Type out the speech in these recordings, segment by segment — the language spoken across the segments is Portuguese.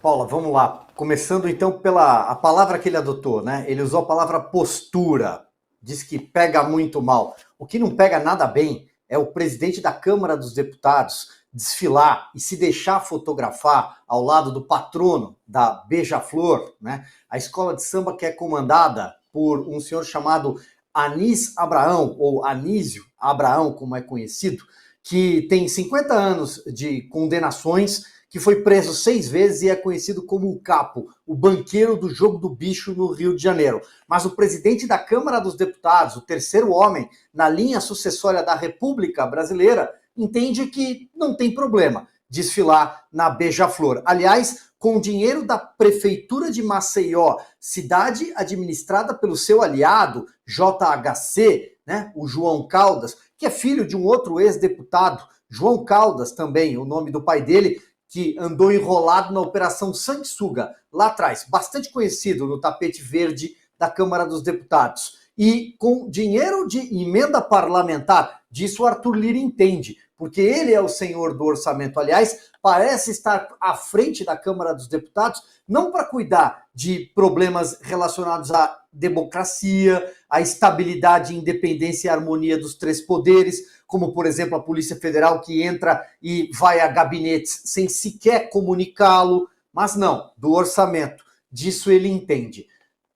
Paula, vamos lá. Começando então pela a palavra que ele adotou, né? Ele usou a palavra postura. Diz que pega muito mal. O que não pega nada bem é o presidente da Câmara dos Deputados desfilar e se deixar fotografar ao lado do patrono da Beija-Flor, né? A escola de samba que é comandada por um senhor chamado Anis Abraão, ou Anísio Abraão, como é conhecido, que tem 50 anos de condenações, que foi preso 6 vezes e é conhecido como o capo, o banqueiro do jogo do bicho no Rio de Janeiro. Mas o presidente da Câmara dos Deputados, o terceiro homem na linha sucessória da República Brasileira, entende que não tem problema desfilar na Beija-Flor. Aliás, com o dinheiro da Prefeitura de Maceió, cidade administrada pelo seu aliado, JHC, né, o João Caldas, que é filho de um outro ex-deputado, João Caldas também, o nome do pai dele, que andou enrolado na Operação Sanguessuga, lá atrás, bastante conhecido no tapete verde da Câmara dos Deputados. E com dinheiro de emenda parlamentar, disso o Arthur Lira entende, porque ele é o senhor do orçamento. Aliás, parece estar à frente da Câmara dos Deputados, não para cuidar de problemas relacionados à democracia, à estabilidade, independência e harmonia dos três poderes, como, por exemplo, a Polícia Federal que entra e vai a gabinetes sem sequer comunicá-lo, mas não, do orçamento. Disso ele entende.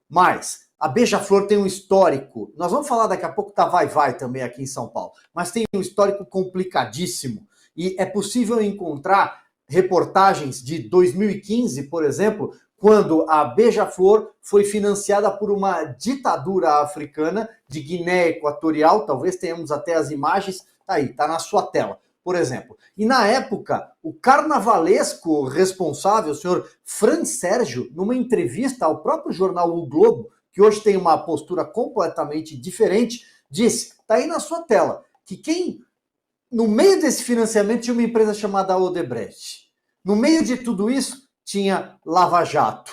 Mas a Beija-Flor tem um histórico, nós vamos falar daqui a pouco da Vai-Vai também aqui em São Paulo, mas tem um histórico complicadíssimo e é possível encontrar reportagens de 2015, por exemplo, quando a Beija-Flor foi financiada por uma ditadura africana de Guiné Equatorial, talvez tenhamos até as imagens, tá aí, tá na sua tela, por exemplo. E na época, o carnavalesco responsável, o senhor Fran Sérgio, numa entrevista ao próprio jornal O Globo, que hoje tem uma postura completamente diferente, disse, tá aí na sua tela, que quem, no meio desse financiamento, tinha uma empresa chamada Odebrecht. No meio de tudo isso, tinha Lava Jato.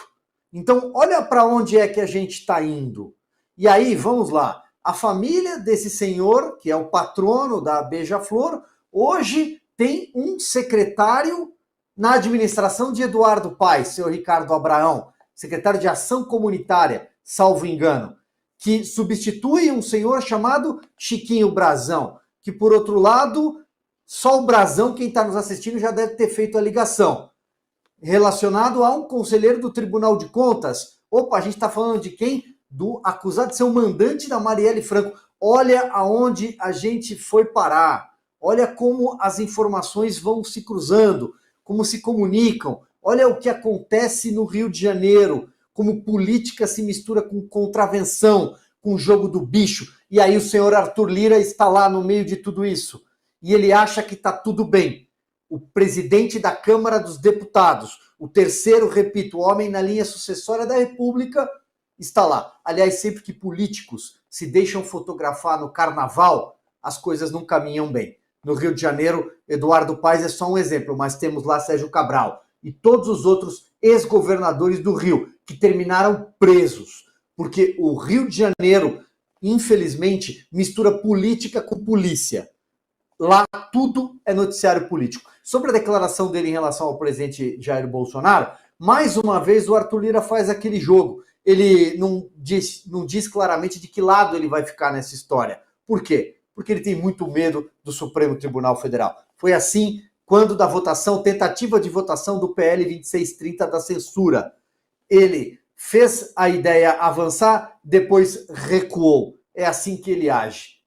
Então, olha para onde é que a gente está indo. E aí, vamos lá. A família desse senhor, que é o patrono da Beija-Flor, hoje tem um secretário na administração de Eduardo Paes, senhor Ricardo Abraão, secretário de Ação Comunitária, salvo engano, que substitui um senhor chamado Chiquinho Brazão, que, por outro lado, só o Brazão, quem está nos assistindo, já deve ter feito a ligação. Relacionado a um conselheiro do Tribunal de Contas. Opa, a gente está falando de quem? Do acusado de ser o mandante da Marielle Franco. Olha aonde a gente foi parar. Olha como as informações vão se cruzando, como se comunicam. Olha o que acontece no Rio de Janeiro, como política se mistura com contravenção, com o jogo do bicho. E aí o senhor Arthur Lira está lá no meio de tudo isso. E ele acha que está tudo bem. O presidente da Câmara dos Deputados, o terceiro, repito, homem na linha sucessória da República, está lá. Aliás, sempre que políticos se deixam fotografar no carnaval, as coisas não caminham bem. No Rio de Janeiro, Eduardo Paes é só um exemplo, mas temos lá Sérgio Cabral e todos os outros ex-governadores do Rio, que terminaram presos, porque o Rio de Janeiro, infelizmente, mistura política com polícia. Lá tudo é noticiário político. Sobre a declaração dele em relação ao presidente Jair Bolsonaro, mais uma vez o Arthur Lira faz aquele jogo. Ele não diz claramente de que lado ele vai ficar nessa história. Por quê? Porque ele tem muito medo do Supremo Tribunal Federal. Foi assim quando da votação, tentativa de votação do PL 2630 da censura. Ele fez a ideia avançar, depois recuou. É assim que ele age.